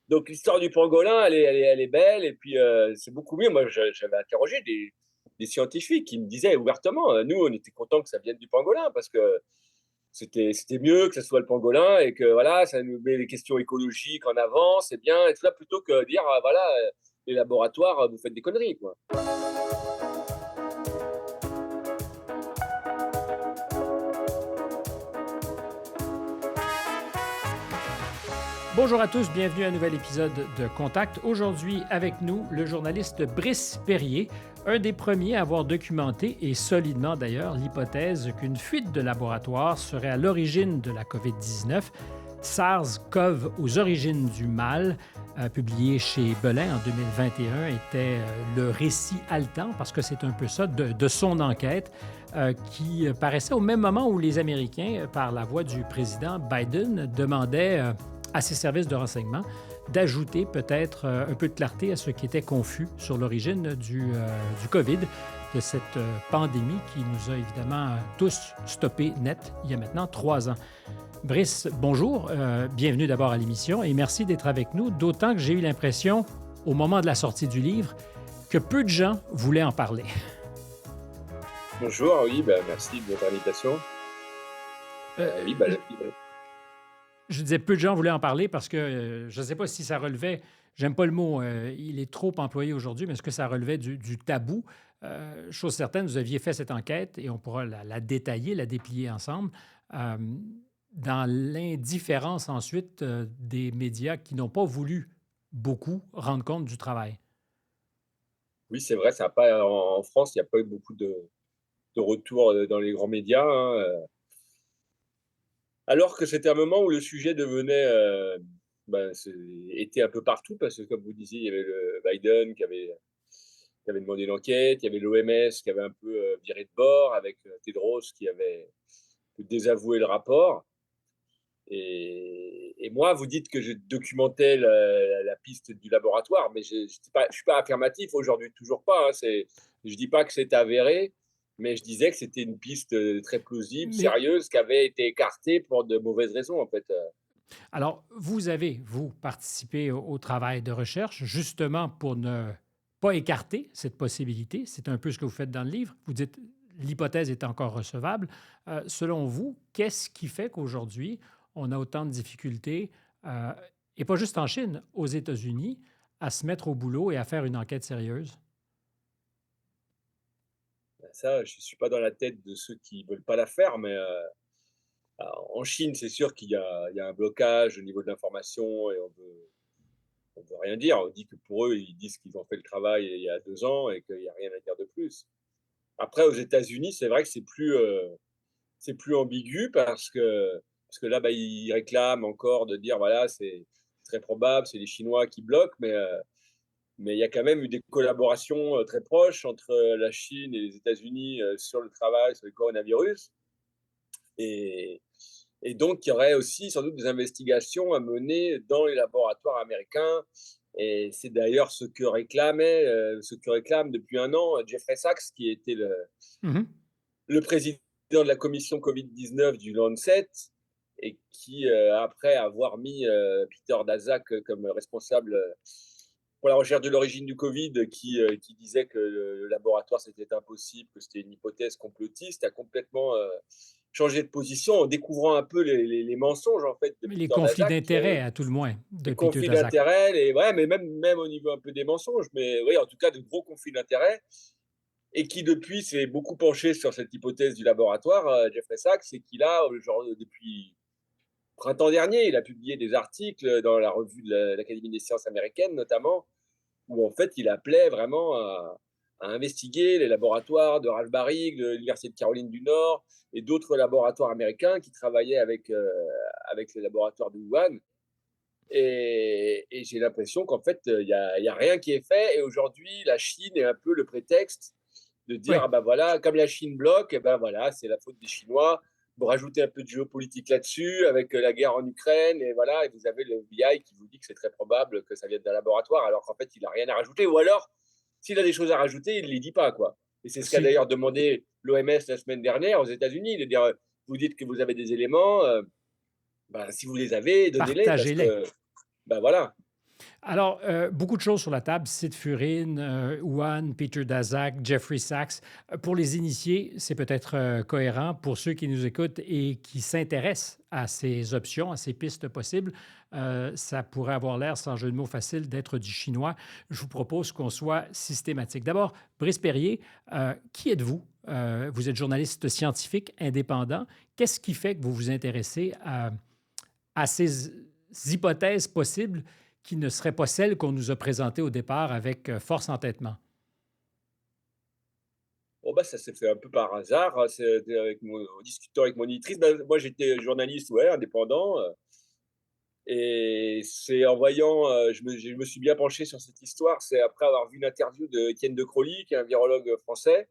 Donc l'histoire du pangolin, elle est belle et puis c'est beaucoup mieux. Moi, j'avais interrogé des scientifiques qui me disaient ouvertement, nous, on était contents que ça vienne du pangolin parce que c'était mieux que ce soit le pangolin et que voilà, ça nous met les questions écologiques en avant, c'est bien, et tout ça, plutôt que dire, ah, voilà, les laboratoires, vous faites des conneries, quoi. Bonjour à tous, bienvenue à un nouvel épisode de Contact. Aujourd'hui, avec nous, le journaliste Brice Perrier, un des premiers à avoir documenté, et solidement d'ailleurs, l'hypothèse qu'une fuite de laboratoire serait à l'origine de la COVID-19. SARS-CoV aux origines du mal, publié chez Belin en 2021, était le récit haletant, parce que c'est un peu ça, de son enquête, qui paraissait au même moment où les Américains, par la voix du président Biden, demandaient à ses services de renseignement d'ajouter peut-être un peu de clarté à ce qui était confus sur l'origine du COVID, de cette pandémie qui nous a évidemment tous stoppés net il y a maintenant 3 ans. Brice, bonjour, bienvenue d'abord à l'émission et merci d'être avec nous, d'autant que j'ai eu l'impression, au moment de la sortie du livre, que peu de gens voulaient en parler. Bonjour, oui, bah, merci de votre invitation. Oui, bah, Je disais peu de gens voulaient en parler parce que je ne sais pas si ça relevait, j'aime pas le mot, il est trop employé aujourd'hui, mais est-ce que ça relevait du tabou? Chose certaine, vous aviez fait cette enquête et on pourra la détailler, la déplier ensemble. euh, dans l'indifférence ensuite des médias qui n'ont pas voulu beaucoup rendre compte du travail. oui, c'est vrai, ça a pas, en France, il n'y a pas eu beaucoup de retours dans les grands médias, hein, alors que c'était un moment où le sujet devenait, était un peu partout, parce que comme vous disiez, il y avait le Biden qui avait demandé l'enquête, il y avait l'OMS qui avait un peu viré de bord, avec Tedros qui avait désavoué le rapport. Et moi, vous dites que je documentais la piste du laboratoire, mais je ne suis pas affirmatif aujourd'hui, toujours pas, hein. Je dis pas que c'est avéré, mais je disais que c'était une piste très plausible, Mais sérieuse, qui avait été écartée pour de mauvaises raisons, en fait. alors, vous avez, vous, participé au travail de recherche justement pour ne pas écarter cette possibilité. C'est un peu ce que vous faites dans le livre. Vous dites l'hypothèse est encore recevable. Selon vous, qu'est-ce qui fait qu'aujourd'hui, on a autant de difficultés, euh, et pas juste en Chine, aux États-Unis, à se mettre au boulot et à faire une enquête sérieuse? Ça, je ne suis pas dans la tête de ceux qui ne veulent pas la faire, mais en Chine, c'est sûr il y a un blocage au niveau de l'information et on veut rien dire. On dit que pour eux, ils disent qu'ils ont fait le travail il y a 2 ans et qu'il n'y a rien à dire de plus. Après, aux États-Unis, c'est vrai que c'est plus ambigu parce que là, bah, ils réclament encore de dire voilà, c'est très probable, c'est les Chinois qui bloquent, mais il y a quand même eu des collaborations très proches entre la Chine et les États-Unis sur le travail, sur le coronavirus. Et, et donc, il y aurait aussi sans doute des investigations à mener dans les laboratoires américains. Et c'est d'ailleurs ce que réclame depuis un an Jeffrey Sachs, qui était Mhm. le président de la commission Covid-19 du Lancet, et qui, après avoir mis Peter Daszak comme responsable pour la recherche de l'origine du Covid, qui disait que le laboratoire c'était impossible, que c'était une hypothèse complotiste, a complètement changé de position en découvrant un peu les mensonges en fait de Mais les Peter conflits Daszak, d'intérêts, à tout le moins, de les Peter conflits Daszak. d'intérêts, ouais, mais même au niveau un peu des mensonges, mais oui, en tout cas de gros conflits d'intérêts, et qui depuis s'est beaucoup penché sur cette hypothèse du laboratoire, Jeffrey Sachs, et qui là, genre, depuis printemps dernier, il a publié des articles dans la revue de l'Académie des sciences américaines notamment, où en fait il appelait vraiment à investiguer les laboratoires de Ralph Barrig, de l'Université de Caroline du Nord, et d'autres laboratoires américains qui travaillaient avec les laboratoires de Wuhan. Et j'ai l'impression qu'en fait, y a rien qui est fait. Et aujourd'hui, la Chine est un peu le prétexte de dire, Oui. ah ben voilà, comme la Chine bloque, et ben voilà, c'est la faute des Chinois. Vous rajoutez un peu de géopolitique là-dessus, avec la guerre en Ukraine, et voilà, et vous avez le FBI qui vous dit que c'est très probable que ça vienne d'un laboratoire, alors qu'en fait, il n'a rien à rajouter. Ou alors, s'il a des choses à rajouter, il ne les dit pas, quoi. Et c'est ce qu'a C'est d'ailleurs demandé l'OMS la semaine dernière aux États-Unis, de dire, vous dites que vous avez des éléments, ben, si vous les avez, donnez-les, parce partagez-les. que, ben voilà. Alors, beaucoup de choses sur la table, Sid Furine, Wuhan, Peter Daszak, Jeffrey Sachs. Pour les initiés, c'est peut-être cohérent. Pour ceux qui nous écoutent et qui s'intéressent à ces options, à ces pistes possibles, ça pourrait avoir l'air, sans jeu de mots facile, d'être du chinois. Je vous propose qu'on soit systématique. D'abord, Brice Perrier, qui êtes-vous? Vous êtes journaliste scientifique indépendant. Qu'est-ce qui fait que vous vous intéressez à ces hypothèses possibles qui ne seraient pas celles qu'on nous a présentées au départ avec force entêtement? Bon, bah, ça s'est fait un peu par hasard, hein, c'était en discutant avec mon éditrice. Bah, moi, j'étais journaliste, ouais, indépendant, et c'est en voyant, je me suis bien penché sur cette histoire. C'est après avoir vu une interview d'Étienne de Crolly, qui est un virologue français,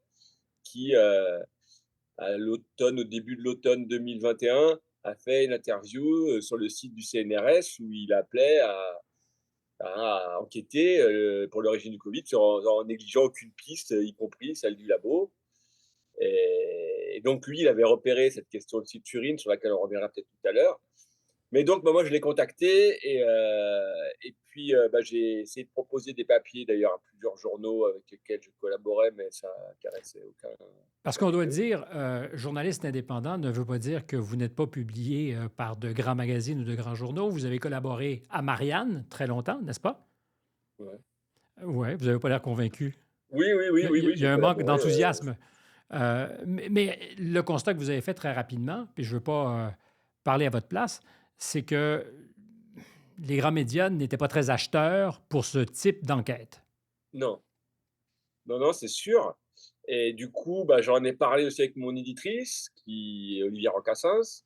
qui, à l'automne, au début de l'automne 2021, a fait une interview, sur le site du CNRS où il appelait à enquêter, pour l'origine du Covid en négligeant aucune piste, y compris celle du labo. Et donc lui, il avait repéré cette question de citrulline sur laquelle on reviendra peut-être tout à l'heure. Mais donc, bah, moi, je l'ai contacté et puis, bah, j'ai essayé de proposer des papiers d'ailleurs à plusieurs journaux avec lesquels je collaborais, mais ça n'intéressait Parce aucun qu'on des doit le deux. dire, journaliste indépendant ne veut pas dire que vous n'êtes pas publié par de grands magazines ou de grands journaux. Vous avez collaboré à Marianne très longtemps, n'est-ce pas? Ouais. Oui, vous n'avez pas l'air convaincu. Oui, oui, oui, oui, oui, Il y j'ai a un manque collaboré. d'enthousiasme. Mais le constat que vous avez fait très rapidement, puis je ne veux pas parler à votre place, c'est que les grands médias n'étaient pas très acheteurs pour ce type d'enquête. Non, non, non, c'est sûr. Et du coup, bah, j'en ai parlé aussi avec mon éditrice, qui est Olivier Rocassens,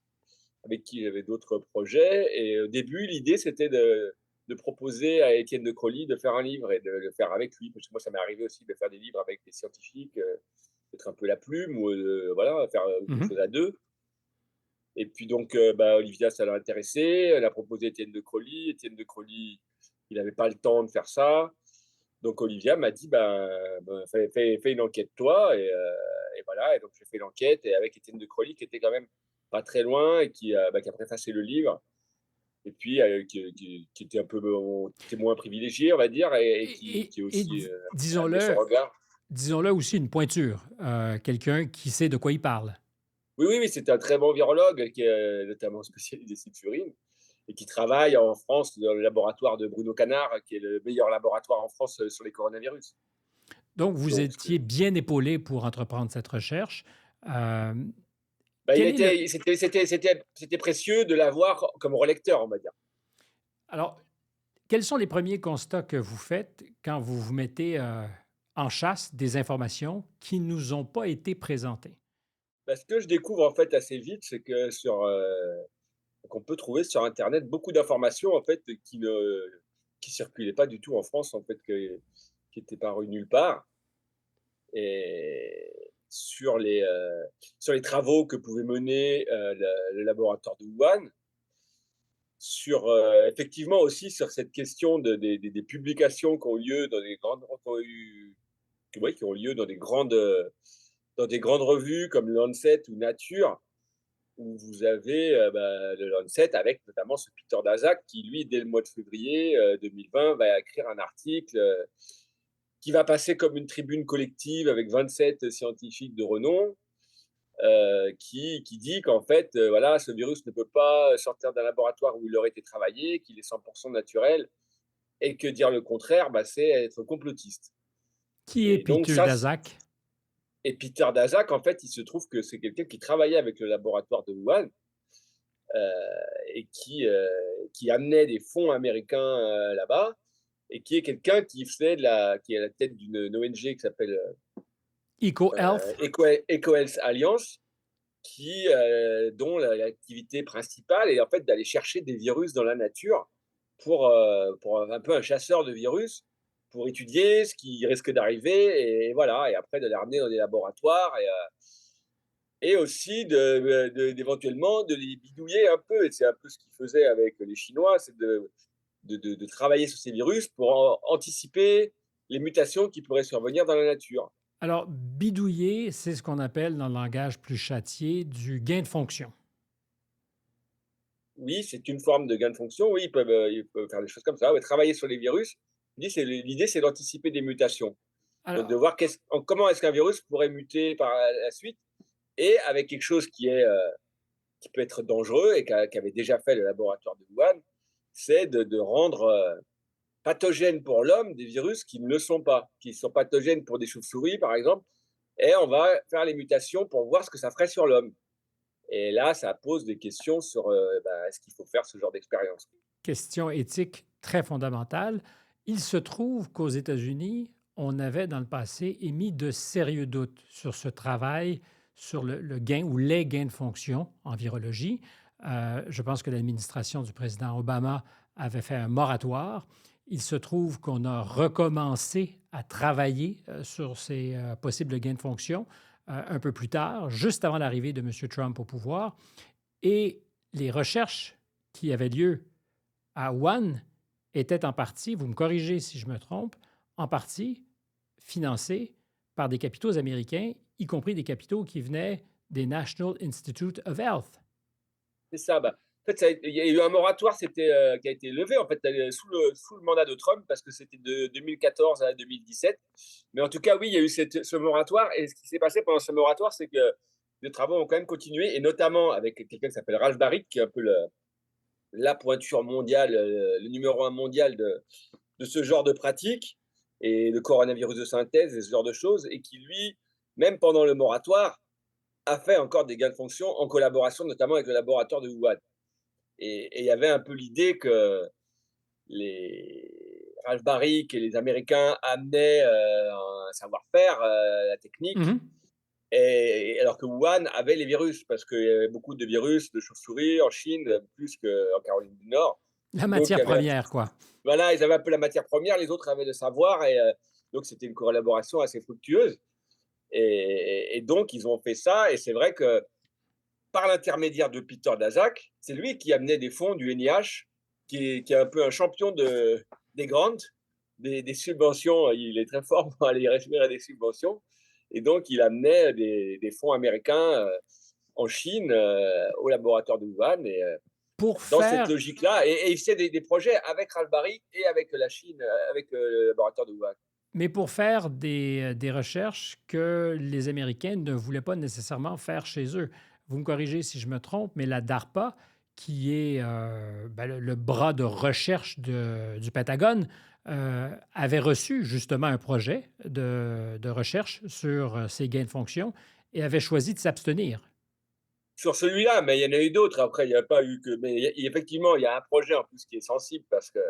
avec qui j'avais d'autres projets. Et au début, l'idée, c'était de proposer à Étienne de Crolly de faire un livre et de le faire avec lui. Parce que moi, ça m'est arrivé aussi de faire des livres avec des scientifiques, d'être un peu la plume, ou voilà, faire quelque Mhm. chose à deux. Et puis donc, bah, Olivia, ça l'a intéressé. Elle a proposé Étienne de Crolly. Étienne de Crolly, il n'avait pas le temps de faire ça. Donc Olivia m'a dit, ben, fais une enquête toi, et voilà. Et donc j'ai fait l'enquête, et avec Étienne de Crolly, qui était quand même pas très loin et qui a préfacé le livre, et puis qui était un peu mon témoin privilégié, on va dire, et qui aussi a amené son Disons-le, regard. disons-le aussi une pointure, quelqu'un qui sait de quoi il parle. Oui, oui, oui, c'était un très bon virologue qui est notamment spécialisé Sulfurine et qui travaille en France dans le laboratoire de Bruno Canard, qui est le meilleur laboratoire en France sur les coronavirus. Donc, vous Donc, étiez bien épaulé pour entreprendre cette recherche. Euh, bah, quel est le... c'était précieux de l'avoir comme relecteur, on va dire. Alors, quels sont les premiers constats que vous faites quand vous vous mettez en chasse des informations qui ne nous ont pas été présentées? Parce que je découvre en fait assez vite, c'est que qu'on peut trouver sur internet beaucoup d'informations en fait qui circulaient pas du tout en France en fait, qui étaient parues nulle part, et sur les travaux que pouvait mener, le laboratoire de Wuhan, sur, effectivement aussi sur cette question des publications qui ont lieu dans des grandes qui ont eu ouais, qui ont lieu dans des grandes revues comme Lancet ou Nature, où vous avez, bah, le Lancet avec notamment ce Peter Daszak qui, lui, dès le mois de février 2020, va écrire un article qui va passer comme une tribune collective avec 27 scientifiques de renom, qui dit qu'en fait, voilà, ce virus ne peut pas sortir d'un laboratoire où il aurait été travaillé, qu'il est 100% naturel, et que dire le contraire, bah, c'est être complotiste. Qui est Et donc Peter ça, Daszak? et Peter Daszak, en fait, il se trouve que c'est quelqu'un qui travaillait avec le laboratoire de Wuhan, et qui amenait des fonds américains là-bas, et qui est quelqu'un qui est à la tête d'une ONG qui s'appelle EcoHealth? EcoHealth Alliance, dont l'activité principale est en fait d'aller chercher des virus dans la nature pour un peu un chasseur de virus, pour étudier ce qui risque d'arriver, et voilà, et après de les ramener dans des laboratoires, et aussi d'éventuellement de les bidouiller un peu. Et c'est un peu ce qu'ils faisaient avec les Chinois, c'est de travailler sur ces virus pour anticiper les mutations qui pourraient survenir dans la nature. Alors, bidouiller, c'est ce qu'on appelle dans le langage plus châtié du gain de fonction. oui, c'est une forme de gain de fonction. Oui, ils peuvent faire des choses comme ça, ouais, travailler sur les virus. L'idée, c'est d'anticiper des mutations. Donc de Alors, voir comment est-ce qu'un virus pourrait muter par la suite et avec quelque chose qui peut être dangereux et qu'avait déjà fait le laboratoire de Wuhan, c'est de rendre, pathogènes pour l'homme des virus qui ne le sont pas, qui sont pathogènes pour des chauves-souris, par exemple, et on va faire les mutations pour voir ce que ça ferait sur l'homme. Et là, ça pose des questions sur, est-ce qu'il faut faire ce genre d'expérience? question éthique très fondamentale. Il se trouve qu'aux États-Unis, on avait dans le passé émis de sérieux doutes sur ce travail, sur le gain ou les gains de fonction en virologie. Je pense que l'administration du président Obama avait fait un moratoire. Il se trouve qu'on a recommencé à travailler sur ces possibles gains de fonction un peu plus tard, juste avant l'arrivée de M. Trump au pouvoir. Et les recherches qui avaient lieu à Wuhan était en partie, vous me corrigez si je me trompe, en partie financé par des capitaux américains, y compris des capitaux qui venaient des National Institute of Health. C'est ça, en fait, il y a eu un moratoire, qui a été levé, en fait, sous le mandat de Trump parce que c'était de 2014 à 2017. Mais en tout cas, oui, il y a eu ce moratoire et ce qui s'est passé pendant ce moratoire, c'est que les travaux ont quand même continué et notamment avec quelqu'un qui s'appelle Ralph Baric, qui est un peu la pointure mondiale, le numéro un mondial de ce genre de pratique et le coronavirus de synthèse et ce genre de choses et qui, lui, même pendant le moratoire, a fait encore des gains de fonction en collaboration notamment avec le laboratoire de Wuhan. Et il y avait un peu l'idée que les Ralph Baric et les Américains amenaient un savoir-faire, la technique, Mhm. et alors que Wuhan avait les virus, parce qu'il y avait beaucoup de virus de chauves-souris en Chine, plus qu'en Caroline du Nord. La Donc, il y matière avait un petit, première, quoi. voilà, ils avaient un peu la matière première, les autres avaient le savoir, et donc c'était une collaboration assez fructueuse. Et donc, ils ont fait ça, et c'est vrai que par l'intermédiaire de Peter Daszak, c'est lui qui amenait des fonds du NIH, qui est un peu un champion des grants, des subventions. Il est très fort pour aller récupérer des subventions. Et donc, il amenait des fonds américains en Chine, au laboratoire de Wuhan, et Pour dans cette faire, logique-là. Et il faisait des projets avec Ralbari et avec la Chine, avec le laboratoire de Wuhan. mais pour faire des recherches que les Américains ne voulaient pas nécessairement faire chez eux. Vous me corrigez si je me trompe, mais la DARPA, qui est le bras de recherche du Pentagone, avait reçu justement un projet de recherche sur ces gains de fonction et avait choisi de s'abstenir. Sur celui-là, mais il y en a eu d'autres. Après, il n'y a pas eu que. Mais effectivement, il y a un projet en plus qui est sensible parce que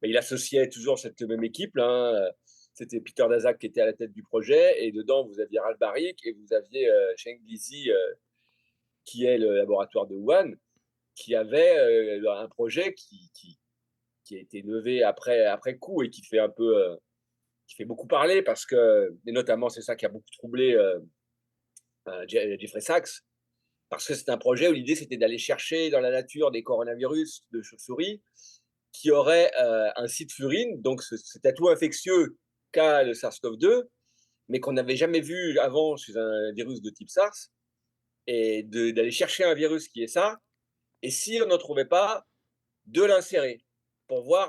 il associait toujours cette même équipe là, hein. C'était Peter Daszak qui était à la tête du projet, et dedans vous aviez Ralph Baric et vous aviez Cheng Lizi, qui est le laboratoire de Wuhan, qui avait un projet qui a été levé après coup et qui fait un peu, qui fait beaucoup parler parce que, et notamment c'est ça qui a beaucoup troublé Jeffrey Sachs, parce que c'est un projet où l'idée c'était d'aller chercher dans la nature des coronavirus de chauve-souris qui auraient un site furine, donc cet atout infectieux qu'a le SARS-CoV-2, mais qu'on n'avait jamais vu avant chez un virus de type SARS, et d'aller chercher un virus qui est ça, et si on n'en trouvait pas, de l'insérer pour voir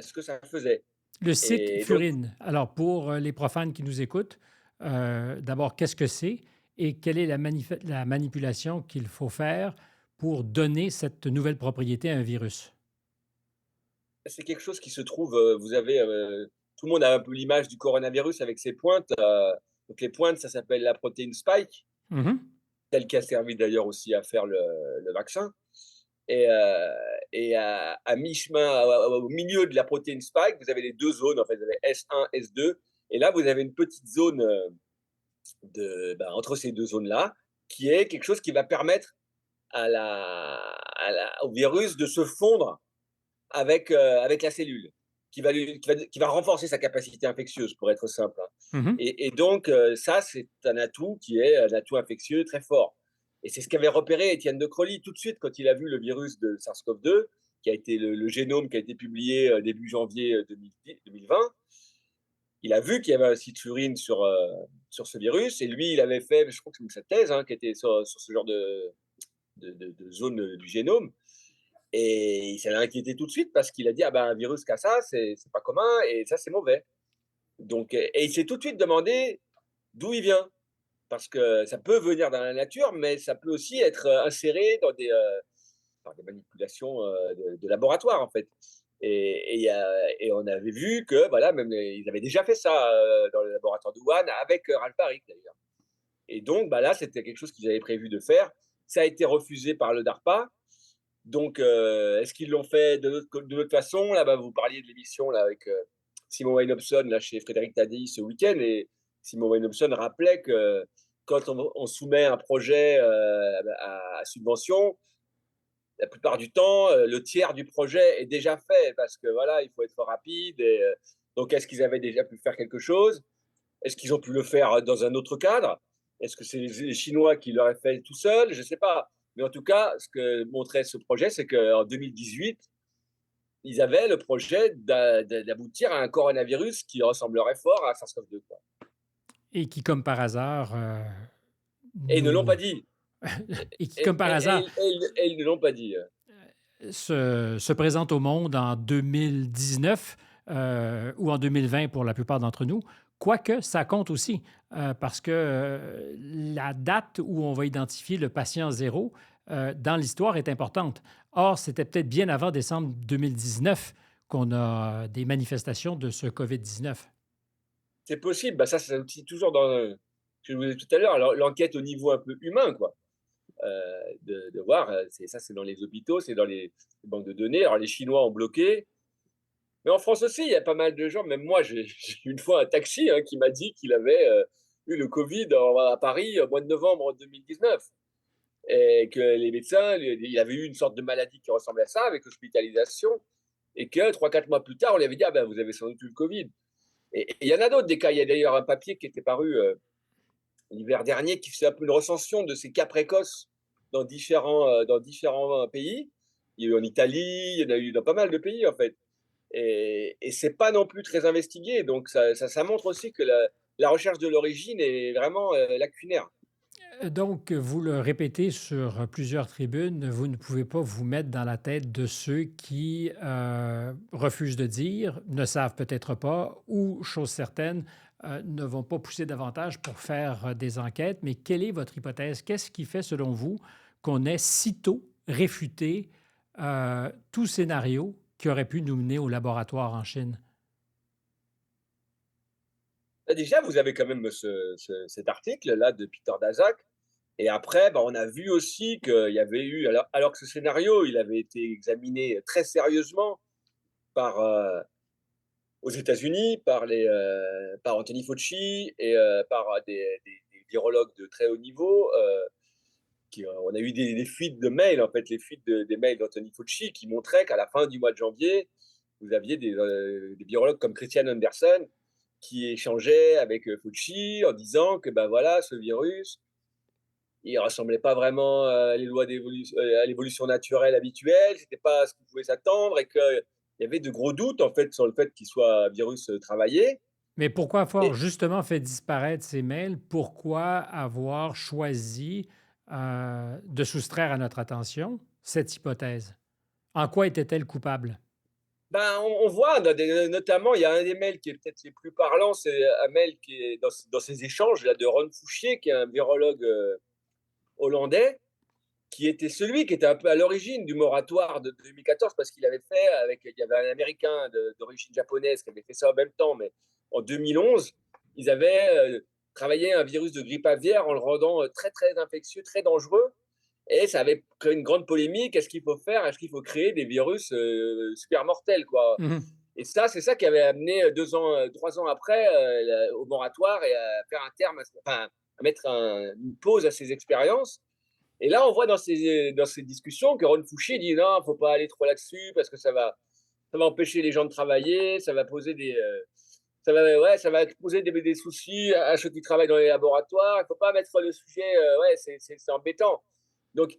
ce que ça faisait. Le site Et donc, Furine. Alors, pour les profanes qui nous écoutent, d'abord, qu'est-ce que c'est et quelle est la manipulation qu'il faut faire pour donner cette nouvelle propriété à un virus? c'est quelque chose qui se trouve, vous avez, tout le monde a un peu l'image du coronavirus avec ses pointes. Donc les pointes, ça s'appelle la protéine spike, Mhm. celle qui a servi d'ailleurs aussi à faire le vaccin. Et à mi-chemin, au milieu de la protéine spike, vous avez les deux zones, en fait, vous avez S1, S2, et là, vous avez une petite zone entre ces deux zones-là, qui est quelque chose qui va permettre au virus de se fondre avec la cellule, qui va renforcer sa capacité infectieuse, pour être simple, hein. Mhm. Et donc, ça, c'est un atout qui est un atout infectieux très fort. Et c'est ce qu'avait repéré Étienne de Crolly tout de suite quand il a vu le virus de SARS-CoV-2, qui a été le génome qui a été publié début janvier 2020. Il a vu qu'il y avait un site furine sur ce virus, et lui, il avait fait, je crois que c'est sa thèse, hein, qui était sur ce genre de zone du génome. Et il s'est inquiété tout de suite parce qu'il a dit: «Ah ben, un virus qui a ça, c'est pas commun et ça, c'est mauvais». Donc et il s'est tout de suite demandé d'où il vient. Parce que ça peut venir dans la nature, mais ça peut aussi être, inséré dans des manipulations, de laboratoire, en fait. Et on avait vu que, voilà, même ils avaient déjà fait ça, dans le laboratoire de Wuhan avec, Ralph Baric, d'ailleurs. Et donc, bah, là, c'était quelque chose qu'ils avaient prévu de faire. Ça a été refusé par le DARPA. Donc, est-ce qu'ils l'ont fait de l'autre façon? Là, bah, vous parliez de l'émission là avec, Simon Weinhobson là chez Frédéric Tadei ce week-end et Simon Weinhobson rappelait que quand on soumet un projet, à subvention, la plupart du temps, le tiers du projet est déjà fait parce que voilà, il faut être rapide donc est-ce qu'ils avaient déjà pu faire quelque chose? Est-ce qu'ils ont pu le faire dans un autre cadre? Est-ce que c'est les Chinois qui l'auraient fait tout seuls? Je ne sais pas. Mais en tout cas, ce que montrait ce projet, c'est qu'en 2018, ils avaient le projet d'aboutir à un coronavirus qui ressemblerait fort à SARS-CoV-2, quoi. Et qui, comme par hasard, Et ils ne l'ont nous pas dit. et qui, comme par hasard, Et ils ne l'ont pas dit. se présente au monde en 2019 ou en 2020 pour la plupart d'entre nous. Quoique, ça compte aussi, parce que la date où on va identifier le patient zéro dans l'histoire est importante. Or, c'était peut-être bien avant décembre 2019 qu'on a des manifestations de ce COVID-19. C'est possible. Bah, ça, c'est aussi toujours dans, ce que je vous disais tout à l'heure, l'enquête au niveau un peu humain, quoi. De voir, c'est dans les hôpitaux, c'est dans les banques de données. Alors les Chinois ont bloqué, mais en France aussi, il y a pas mal de gens, même moi, j'ai eu une fois un taxi, hein, qui m'a dit qu'il avait, eu le covid à Paris au mois de novembre 2019 et que les médecins il avait eu une sorte de maladie qui ressemblait à ça avec hospitalisation et que 3 4 mois plus tard, on lui avait dit: «Ah ben, vous avez sans doute eu le covid» et il y en a d'autres des cas. Il y a d'ailleurs un papier qui était paru, l'hiver dernier qui faisait un peu une recension de ces cas précoces dans différents pays. Il y a eu en Italie, il y en a eu dans pas mal de pays, en fait. Et c'est pas non plus très investigué, donc ça montre aussi que la recherche de l'origine est vraiment, lacunaire. Donc, vous le répétez sur plusieurs tribunes, vous ne pouvez pas vous mettre dans la tête de ceux qui refusent de dire, ne savent peut-être pas, ou, chose certaine, ne vont pas pousser davantage pour faire des enquêtes. Mais quelle est votre hypothèse? Qu'est-ce qui fait, selon vous, qu'on ait sitôt réfuté tout scénario qui aurait pu nous mener au laboratoire en Chine? Bah, déjà, vous avez quand même cet article-là de Peter Daszak et après, bah, on a vu aussi qu'il y avait eu alors que ce scénario, il avait été examiné très sérieusement par, aux États-Unis, par Anthony Fauci et par, des virologues de très haut niveau, on a eu des fuites de mails, en fait, les fuites des mails d'Anthony Fauci qui montraient qu'à la fin du mois de janvier, vous aviez des virologues comme Christian Andersen qui échangeaient avec Fauci en disant que ben voilà, ce virus, il ressemblait pas vraiment à l'évolution naturelle habituelle, c'était pas ce qu'on pouvait s'attendre et qu'il y avait de gros doutes en fait sur le fait qu'il soit un virus travaillé. Mais pourquoi avoir Et justement fait disparaître ces mails? Pourquoi avoir choisi de soustraire à notre attention cette hypothèse? En quoi était-elle coupable? ben, on voit notamment, il y a un des mails qui est peut-être les plus parlants, c'est un mail qui est dans ces échanges là de Ron Fouchier, qui est un virologue hollandais, qui était celui qui était un peu à l'origine du moratoire de 2014 parce qu'il avait fait il y avait un Américain d'origine japonaise qui avait fait ça en même temps, mais en 2011, ils avaient travaillé un virus de grippe aviaire en le rendant très très infectieux, très dangereux. Et ça avait créé une grande polémique. Est-ce qu'il faut faire Est-ce qu'il faut créer des virus super mortels, quoi? Mhm. Et ça, c'est ça qui avait amené 2 ans, 3 ans après au moratoire et à faire un terme, enfin, à mettre une pause à ces expériences. Et là, on voit dans ces discussions que Ron Fouché dit non, il ne faut pas aller trop là-dessus parce que ça va empêcher les gens de travailler, ça va poser ouais, ça va poser des soucis à ceux qui travaillent dans les laboratoires. Il ne faut pas mettre le sujet, ouais, c'est embêtant. Donc,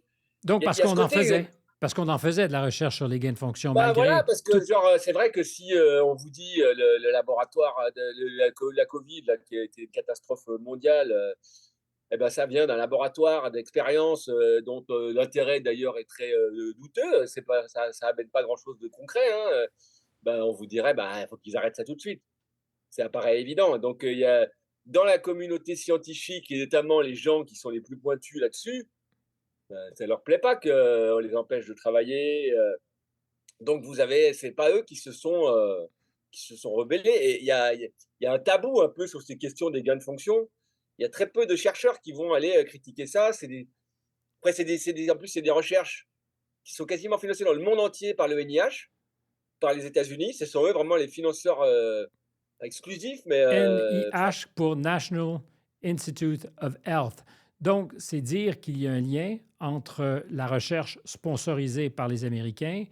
Donc, il parce y a ce qu'on en côté, faisait. Parce qu'on en faisait de la recherche sur les gains de fonction, bah voilà, malgré parce tout. que genre, c'est vrai que si on vous dit le laboratoire de la Covid, là, qui a été une catastrophe mondiale, eh ben, ça vient d'un laboratoire d'expérience, dont, l'intérêt d'ailleurs est très, douteux. C'est pas ça amène pas grand-chose de concret, hein, ben, on vous dirait: «Bah, il faut qu'ils arrêtent ça tout de suite». Ça paraît évident. Donc, il y a dans la communauté scientifique et notamment les gens qui sont les plus pointus là-dessus, ça leur plaît pas qu'on les empêche de travailler, donc vous avez c'est pas eux qui se sont rebellés et il y a un tabou un peu sur ces questions des gains de fonction. Il y a très peu de chercheurs qui vont aller, critiquer ça. C'est des en plus, c'est des recherches qui sont quasiment financées dans le monde entier par le NIH, par les États-Unis. Ce sont eux vraiment les financeurs, exclusifs, mais ça NIH pour National Institute of Health. Donc, c'est dire qu'il y a un lien entre la recherche sponsorisée par les Américains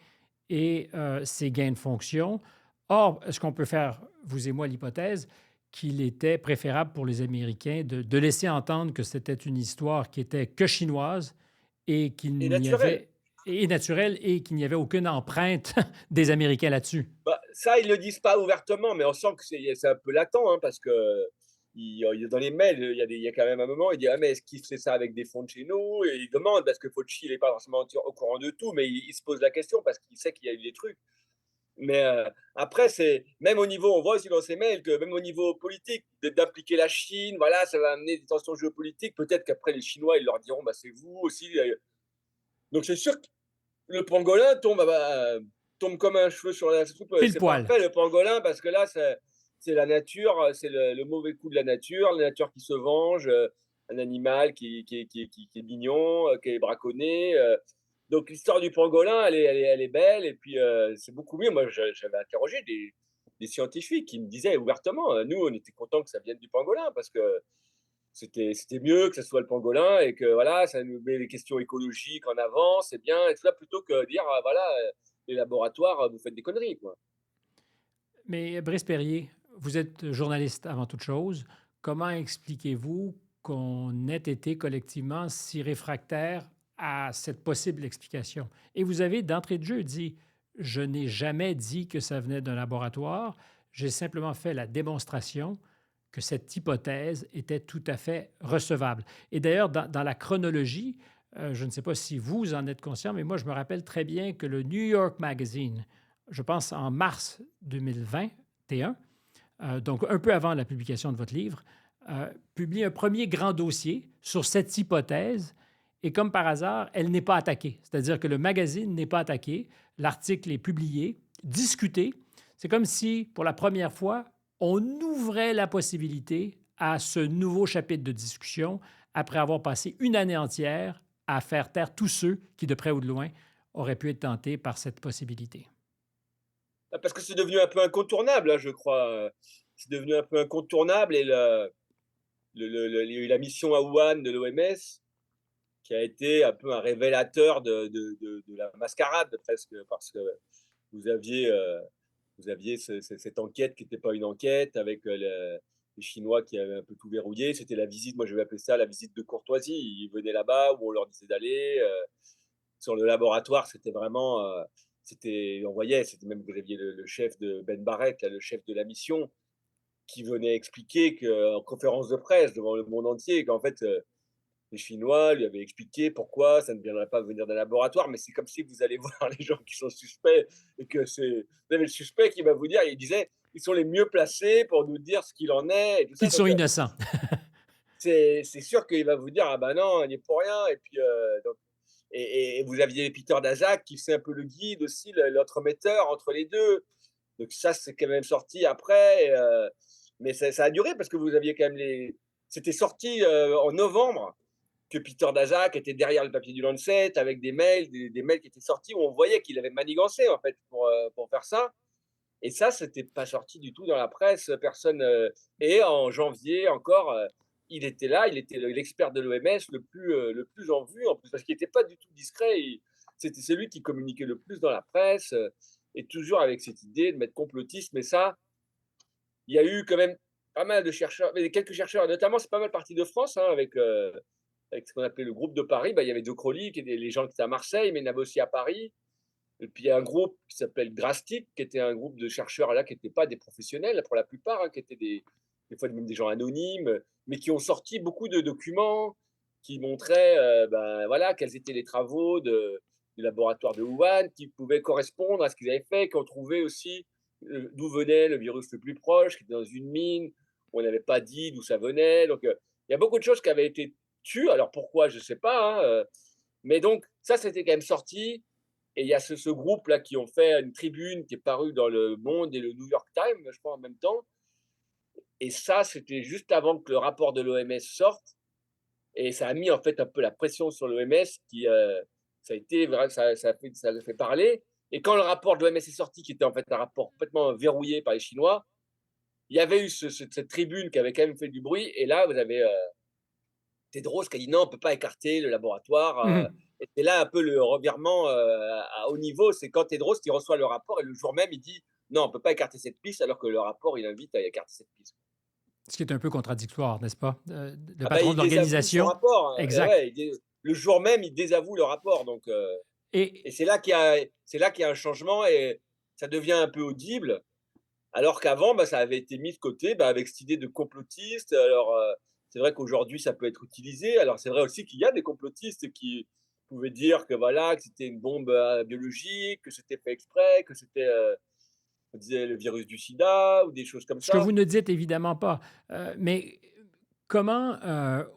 et ces gains de fonction. Or, est-ce qu'on peut faire, vous et moi, l'hypothèse qu'il était préférable pour les Américains de laisser entendre que c'était une histoire qui était que chinoise et qu'il est n'y naturel. avait et naturelle et qu'il n'y avait aucune empreinte des Américains là-dessus? Bah, ça, ils le disent pas ouvertement, mais on sent que c'est un peu latent, hein, parce que dans les mails, il y a quand même un moment, il dit: «Ah mais est-ce qu'il fait ça avec des fonds de chez nous?» Et il demande parce que Fauci, il est pas forcément au courant de tout, mais il se pose la question parce qu'il sait qu'il y a eu des trucs. Mais, après c'est même au niveau on voit aussi dans ces mails que même au niveau politique, d'impliquer la Chine, voilà, ça va amener des tensions géopolitiques. Peut-être qu'après les Chinois, ils leur diront: «Bah, c'est vous aussi», donc c'est sûr que le pangolin tombe comme un cheveu sur la soupe, Pile c'est poil. parfait le pangolin parce que là, c'est la nature, c'est le mauvais coup de la nature qui se venge, un animal qui est mignon, qui est braconné, donc l'histoire du pangolin, elle est belle et puis, c'est beaucoup mieux. Moi, j'avais interrogé des scientifiques qui me disaient ouvertement, «Nous, on était contents que ça vienne du pangolin parce que c'était mieux que ce soit le pangolin et que voilà, ça nous met les questions écologiques en avant, c'est bien et tout ça, plutôt que dire: «Ah voilà, les laboratoires, vous faites des conneries, quoi». Mais Brice Perrier, vous êtes journaliste avant toute chose. Comment expliquez-vous qu'on ait été collectivement si réfractaire à cette possible explication? Et vous avez d'entrée de jeu dit, je n'ai jamais dit que ça venait d'un laboratoire, j'ai simplement fait la démonstration que cette hypothèse était tout à fait recevable. Et d'ailleurs, dans la chronologie, je ne sais pas si vous en êtes conscient, mais moi, je me rappelle très bien que le New York Magazine, je pense en mars 2021, donc un peu avant la publication de votre livre, publie un premier grand dossier sur cette hypothèse. Et comme par hasard, elle n'est pas attaquée. C'est-à-dire que le magazine n'est pas attaqué, l'article est publié, discuté. C'est comme si, pour la première fois, on ouvrait la possibilité à ce nouveau chapitre de discussion après avoir passé une année entière à faire taire tous ceux qui, de près ou de loin, auraient pu être tentés par cette possibilité. Bah, parce que c'est devenu un peu incontournable, hein, je crois, c'est devenu un peu incontournable et il y a eu la mission à Wuhan de l'OMS qui a été un peu un révélateur de la mascarade presque, parce que vous aviez, heu, vous aviez cette enquête qui n'était pas une enquête avec, les Chinois qui avaient un peu tout verrouillé. C'était la visite, moi je vais appeler ça la visite de courtoisie. Ils venaient là-bas où on leur disait d'aller, sur le laboratoire, c'était vraiment, c'était on voyait, c'était même vous aviez le chef de Ben Barrett, là, le chef de la mission, qui venait expliquer qu'en conférence de presse devant le monde entier, qu'en fait, les Chinois lui avaient expliqué pourquoi ça ne viendrait pas venir d'un laboratoire, mais c'est comme si vous allez voir les gens qui sont suspects et que c'est vous avez le suspect qui va vous dire, il disait: «Ils sont les mieux placés pour nous dire ce qu'il en est» et tout ça, Qu'ils sont donc innocents. c'est sûr qu'il va vous dire: «Ah bah non, il n'y est pour rien» et puis, donc et vous aviez Peter Daszak qui faisait un peu le guide aussi, l'entremetteur entre les 2. Donc ça, c'est quand même sorti après, mais ça a duré parce que vous aviez quand même les c'était sorti, en novembre que Peter Daszak était derrière le papier du Lancet avec des mails qui étaient sortis où on voyait qu'il avait manigancé en fait pour faire ça et ça, c'était pas sorti du tout dans la presse, personne, et en janvier encore, il était là, il était l'expert de l'OMS le plus en vue en plus parce qu'il était pas du tout discret, c'était celui qui communiquait le plus dans la presse, et toujours avec cette idée de mettre complotisme et ça, il y a eu quand même pas mal de chercheurs, mais quelques chercheurs, notamment c'est pas mal parti de France, hein, avec ce qu'on appelait le groupe de Paris, bah, il y avait De Crolly, qui étaient les gens qui étaient à Marseille, mais il y en avait aussi à Paris. Et puis il y a un groupe qui s'appelle Drastic, qui était un groupe de chercheurs là, qui n'étaient pas des professionnels pour la plupart, hein, qui étaient des fois même des gens anonymes, mais qui ont sorti beaucoup de documents qui montraient, voilà, quels étaient les travaux du laboratoire de Wuhan, qui pouvaient correspondre à ce qu'ils avaient fait, qui ont trouvé aussi, d'où venait le virus le plus proche, qui était dans une mine, où on n'avait pas dit d'où ça venait. Donc, il y a beaucoup de choses qui avaient été tues. Alors pourquoi? Je ne sais pas, hein, mais donc ça, c'était quand même sorti. Et il y a ce groupe-là qui ont fait une tribune qui est parue dans Le Monde et le New York Times, je crois, en même temps. Et ça, c'était juste avant que le rapport de l'OMS sorte. Et ça a mis en fait un peu la pression sur l'OMS qui, ça a été vrai, ça a fait parler. Et quand le rapport de l'OMS est sorti, qui était en fait un rapport complètement verrouillé par les Chinois, il y avait eu cette tribune qui avait quand même fait du bruit. Et là, vous avez Tedros qui a dit non, on ne peut pas écarter le laboratoire. Mhm. Et c'est là un peu le revirement à haut niveau. C'est quand Tedros qui reçoit le rapport et le jour même, il dit non, on ne peut pas écarter cette piste, alors que le rapport, il invite à écarter cette piste. Ce qui est un peu contradictoire, n'est-ce pas? Le Ah ben, patron de il désavoue son l'organisation. rapport, hein. Et Exact. ouais, le jour même, il désavoue le rapport. Donc, et Et c'est là qu'il y a un changement et ça devient un peu audible. Alors qu'avant, ça avait été mis de côté, avec cette idée de complotiste. Alors, c'est vrai qu'aujourd'hui, ça peut être utilisé. Alors, c'est vrai aussi qu'il y a des complotistes qui pouvaient dire que voilà, que c'était une bombe, biologique, que c'était fait exprès, que c'était, on disait le virus du sida ou des choses comme ce que ça. vous ne dites évidemment pas, mais comment,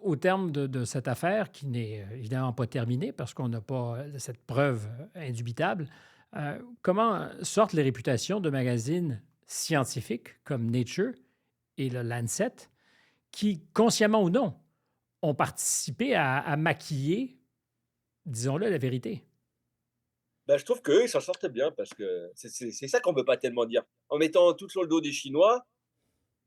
au terme de cette affaire qui n'est, évidemment pas terminée parce qu'on n'a pas, cette preuve, indubitable, comment, sortent les réputations de magazines scientifiques comme Nature et le Lancet qui, consciemment ou non, ont participé à maquiller, disons-le, la vérité? Je trouve qu'eux, ils s'en sortent bien parce que c'est ça qu'on peut pas tellement dire. En mettant tout sur le dos des Chinois,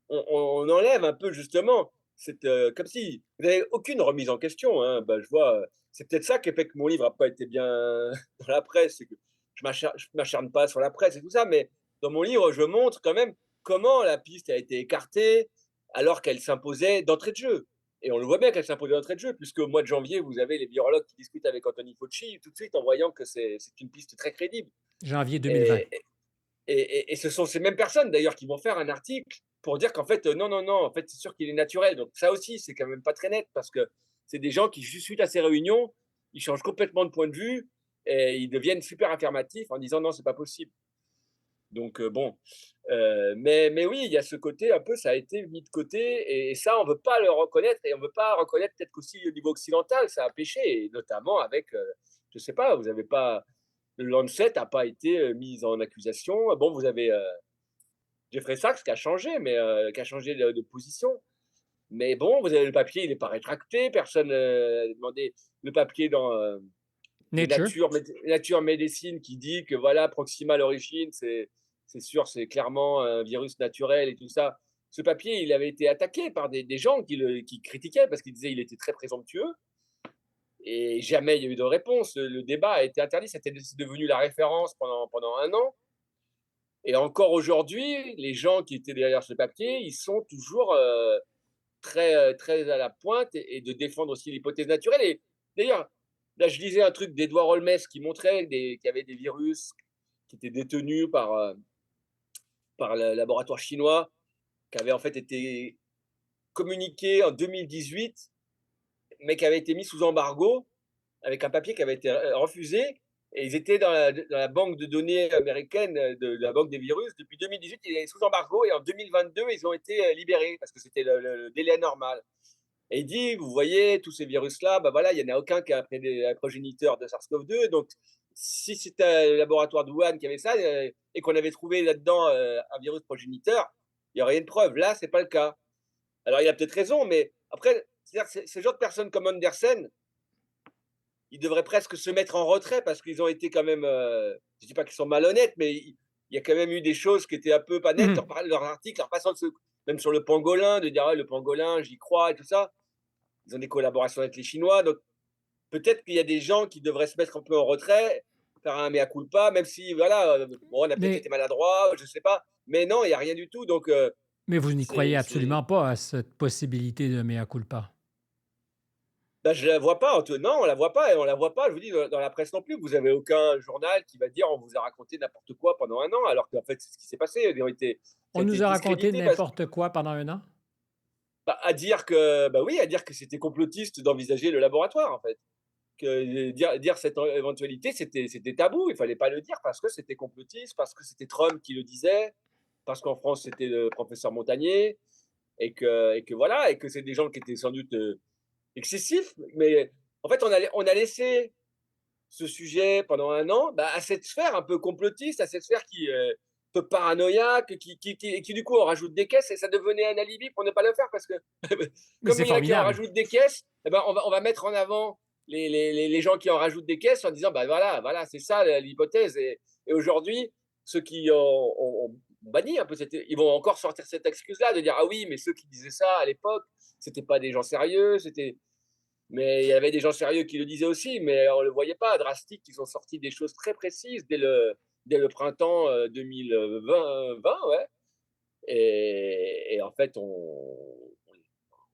on enlève un peu justement cette, comme si vous avez aucune remise en question, hein. Je vois, c'est peut-être ça qui fait que mon livre a pas été bien dans la presse, c'est que je m'acharne pas sur la presse et tout ça, mais dans mon livre, je montre quand même comment la piste a été écartée alors qu'elle s'imposait d'entrée de jeu. Et on le voit bien qu'elle s'imposait d'entrée de jeu, puisqu'au mois de janvier, vous avez les virologues qui discutent avec Anthony Fauci tout de suite en voyant que c'est une piste très crédible. Janvier 2020. Et et ce sont ces mêmes personnes d'ailleurs qui vont faire un article pour dire qu'en fait, non, non, non, en fait, c'est sûr qu'il est naturel. Donc ça aussi, c'est quand même pas très net parce que c'est des gens qui, juste suite à ces réunions, ils changent complètement de point de vue et ils deviennent super affirmatifs en disant non, c'est pas possible. Donc bon, mais oui, il y a ce côté un peu, ça a été mis de côté et ça, on veut pas le reconnaître et on veut pas reconnaître peut-être qu'aussi au niveau occidental, ça a péché et notamment avec, je sais pas, vous avez pas le Lancet n'a pas été, mis en accusation. Bon, vous avez, Jeffrey Sachs qui a changé, mais qui a changé de position. Mais bon, vous avez le papier, il n'est pas rétracté, personne, n'a demandé le papier dans, de Nature. Nature Médecine qui dit que voilà, Proxima à l'origine, c'est sûr, c'est clairement un virus naturel et tout ça. Ce papier, il avait été attaqué par des gens qui critiquaient parce qu'ils disaient qu'il était très présomptueux et jamais il y a eu de réponse. Le débat a été interdit, c'est devenu la référence pendant un an. Et encore aujourd'hui, les gens qui étaient derrière ce papier, ils sont toujours très à la pointe et de défendre aussi l'hypothèse naturelle. Et d'ailleurs, là, je lisais un truc d'Edouard Holmes qui montrait qu'il y avait des virus qui étaient détenus par le laboratoire chinois, qui avaient en fait été communiqués en 2018, mais qui avaient été mis sous embargo avec un papier qui avait été refusé. Et ils étaient dans la banque de données américaine, de la banque des virus. Depuis 2018, ils étaient sous embargo et en 2022, ils ont été libérés parce que c'était le délai normal. Et il dit, vous voyez, tous ces virus-là, voilà, il n'y en a aucun qui a un progéniteur de SARS-CoV-2. Donc, si c'était le laboratoire de Wuhan qui avait ça et qu'on avait trouvé là-dedans un virus progéniteur, il n'y aurait une preuve. Là, ce n'est pas le cas. Alors, il a peut-être raison, mais après, c'est ce genre de personnes comme Andersen, ils devraient presque se mettre en retrait parce qu'ils ont été quand même, je dis pas qu'ils sont malhonnêtes, mais il y a quand même eu des choses qui étaient un peu pas nettes. Mhm. Leur article, leur façon de se même sur le pangolin, de dire: «Ah, le pangolin, j'y crois» et tout ça. Ils ont des collaborations avec les Chinois, donc peut-être qu'il y a des gens qui devraient se mettre un peu en retrait, faire un mea culpa, même si voilà, bon, on a peut-être été Mais maladroit, je sais pas. Mais non, il y a rien du tout, donc Mais vous n'y croyez c'est absolument pas à cette possibilité de mea culpa? je la vois pas, non, on la voit pas et on la voit pas, je vous dis, dans la presse non plus. Vous avez aucun journal qui va dire: «On vous a raconté n'importe quoi pendant un an», alors qu'en fait, c'est ce qui s'est passé. Ils ont été Ça On a été nous a raconté discrédité parce n'importe quoi pendant un an? Bah, à dire que bah, oui, à dire que c'était complotiste d'envisager le laboratoire, en fait. Que dire cette éventualité, c'était tabou, il fallait pas le dire parce que c'était complotiste, parce que c'était Trump qui le disait, parce qu'en France, c'était le professeur Montagnier et que voilà et que c'est des gens qui étaient sans doute, excessifs. Mais en fait, on a laissé ce sujet pendant un an, bah, à cette sphère un peu complotiste, à cette sphère qui, un peu paranoïaque, qui du coup en rajoute des caisses et ça devenait un alibi pour ne pas le faire parce que Mais comme c'est il y en a qui en formidable. rajoutent des caisses, eh ben, on va mettre en avant les gens qui en rajoutent des caisses en disant bah voilà, c'est ça l'hypothèse. Et aujourd'hui, ceux qui ont banni un peu cette, ils vont encore sortir cette excuse-là de dire ah oui, mais ceux qui disaient ça à l'époque, c'était pas des gens sérieux, c'était mais il y avait des gens sérieux qui le disaient aussi, mais on ne le voyait pas. Drastic, ils ont sorti des choses très précises dès le printemps 2020, ouais. Et en fait, on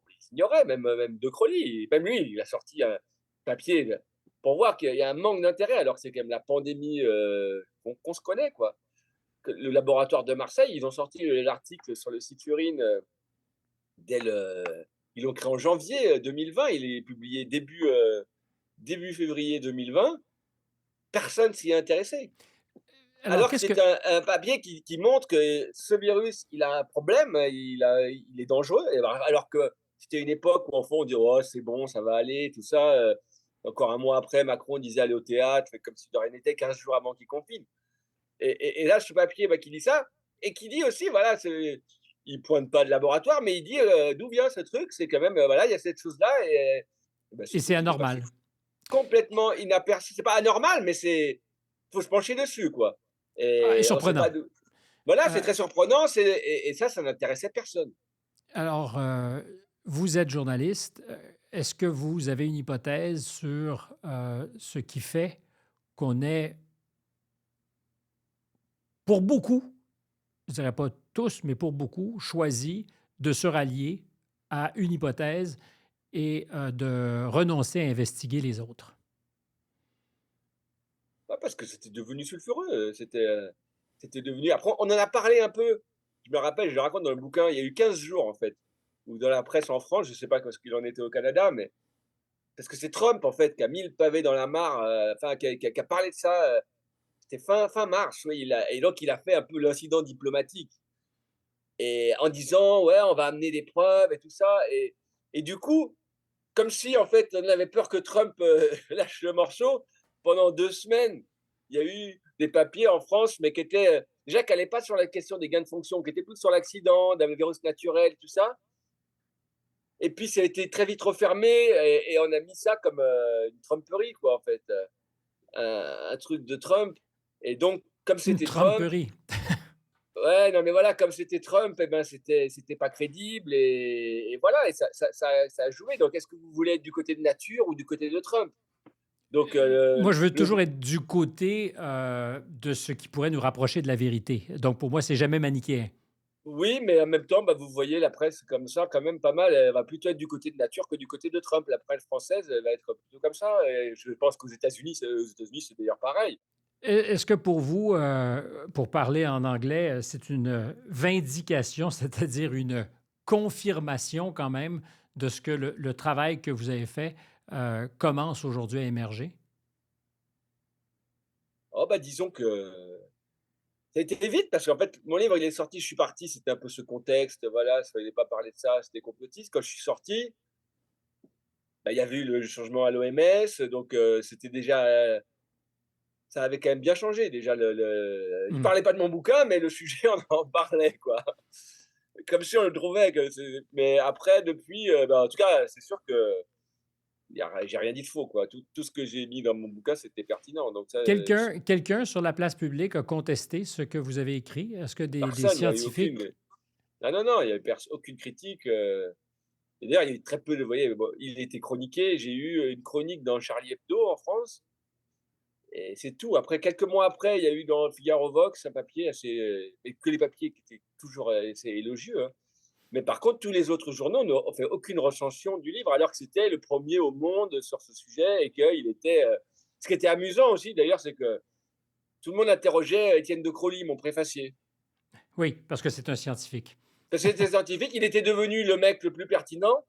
les ignorait, même De Crowley. Même lui, il a sorti un papier pour voir qu'il y a un manque d'intérêt, alors que c'est quand même la pandémie qu'on se connaît, quoi. Le laboratoire de Marseille, ils ont sorti l'article sur le site Urine dès le. Ils l'ont créé en janvier 2020, il est publié début février 2020, personne s'y est intéressé. Alors, Alors que qu'est-ce que... c'est un papier qui montre que ce virus, il a un problème, il est dangereux. Alors que c'était une époque où, en fond, on dit oh, c'est bon, ça va aller, tout ça. Encore un mois après, Macron disait aller au théâtre, comme si de rien n'était, 15 jours avant qu'il confine. Et là, ce papier qui dit ça, et qui dit aussi, voilà, il pointe pas de laboratoire, mais il dit d'où vient ce truc, c'est quand même, voilà, il y a cette chose-là, et ben, ce Et c'est truc, il est passé anormal. complètement inaperçu. C'est pas anormal, mais faut se pencher dessus, quoi. Ah, et Et on sait surprenant. pas voilà, c'est Euh, très surprenant, et ça n'intéressait personne. alors, vous êtes journaliste. Est-ce que vous avez une hypothèse sur ce qui fait qu'on est, pour beaucoup, je dirais pas tous, mais pour beaucoup, choisi de se rallier à une hypothèse et de renoncer à investiguer les autres? Ouais, parce que c'était devenu sulfureux, c'était devenu après on en a parlé un peu, je me rappelle, je le raconte dans le bouquin, il y a eu 15 jours, en fait, où dans la presse en France, je sais pas ce qu'il en était au Canada, mais parce que c'est Trump, en fait, qui a mis le pavé dans la mare, enfin qui a parlé de ça, c'était fin mars, oui, et donc il a fait un peu l'incident diplomatique. Et en disant: «Ouais, on va amener des preuves et tout ça», et du coup, comme si en fait on avait peur que Trump, lâche le morceau, pendant 2 semaines, il y a eu des papiers en France, mais qui étaient, déjà qui n'allaient pas sur la question des gains de fonction, qui étaient plus sur l'accident, d'un virus naturel, tout ça. Et puis ça a été très vite refermé, et on a mis ça comme, une Trumperie, quoi, en fait, un truc de Trump. Et donc comme Une c'était Trump. tromperie. Ouais, non, mais voilà, comme c'était Trump, et ben, c'était pas crédible, et voilà, et ça a joué. Donc, est-ce que vous voulez être du côté de nature ou du côté de Trump? Donc, Moi, je veux toujours être du côté de ce qui pourrait nous rapprocher de la vérité. Donc, pour moi, c'est jamais manichéen. oui, mais en même temps, bah, vous voyez la presse comme ça, quand même pas mal. Elle va plutôt être du côté de nature que du côté de Trump. La presse française, elle va être plutôt comme ça. Et je pense qu'aux États-Unis, c'est d'ailleurs pareil. Est-ce que pour vous, pour parler en anglais, c'est une vindication, c'est-à-dire une confirmation quand même de ce que le travail que vous avez fait commence aujourd'hui à émerger? Oh, bah, disons que ça a été vite parce qu'en fait, mon livre, il est sorti, je suis parti, c'était un peu ce contexte, voilà, il fallait pas parler de ça, c'était complotiste. Quand je suis sorti, bah, il y avait eu le changement à l'OMS, donc c'était déjà, ça avait quand même bien changé déjà il Hmm. parlait pas de mon bouquin, mais le sujet, on en parlait, quoi. Comme si on le trouvait que mais après depuis, bah, en tout cas, c'est sûr que j'ai rien dit de faux, quoi. Tout ce que j'ai mis dans mon bouquin, c'était pertinent, donc ça, Quelqu'un sur la place publique a contesté ce que vous avez écrit? Est-ce que des personne, il y a eu scientifiques... aucune, ah non, non, il y avait aucune critique, et d'ailleurs, il y a eu très peu de, vous voyez, bon, il était chroniqué, j'ai eu une chronique dans Charlie Hebdo en France. Et c'est tout. Après, quelques mois après, il y a eu dans Figaro Vox un papier assez, et que les papiers qui étaient toujours assez élogieux, hein. Mais par contre, tous les autres journaux n'ont fait aucune recension du livre, alors que c'était le premier au monde sur ce sujet et qu'il était. Ce qui était amusant aussi, d'ailleurs, c'est que tout le monde interrogeait Étienne de Crowley, mon préfacier. Oui, parce que c'est un scientifique. Société scientifique, il était devenu le mec le plus pertinent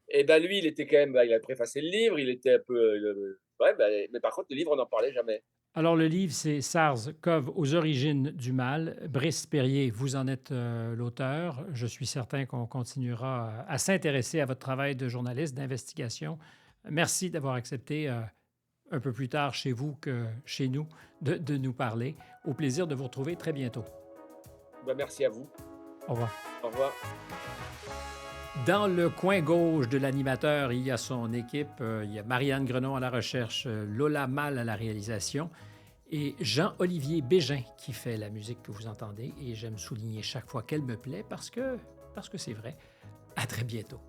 et ben lui, il était quand même, il a préfacé le livre, il était un peu, ouais, mais par contre, le livre, on n'en parlait jamais. Alors, le livre, c'est SARS-CoV aux origines du mal. Brice Perrier, vous en êtes l'auteur. Je suis certain qu'on continuera à s'intéresser à votre travail de journaliste, d'investigation. Merci d'avoir accepté un peu plus tard chez vous que chez nous de nous parler. Au plaisir de vous retrouver très bientôt. Ben, merci à vous. Au revoir. Au revoir. Dans le coin gauche de l'animateur, il y a son équipe. Il y a Marianne Grenon à la recherche, Lola Mal à la réalisation et Jean-Olivier Bégin qui fait la musique que vous entendez. Et j'aime souligner chaque fois qu'elle me plaît parce que c'est vrai. À très bientôt.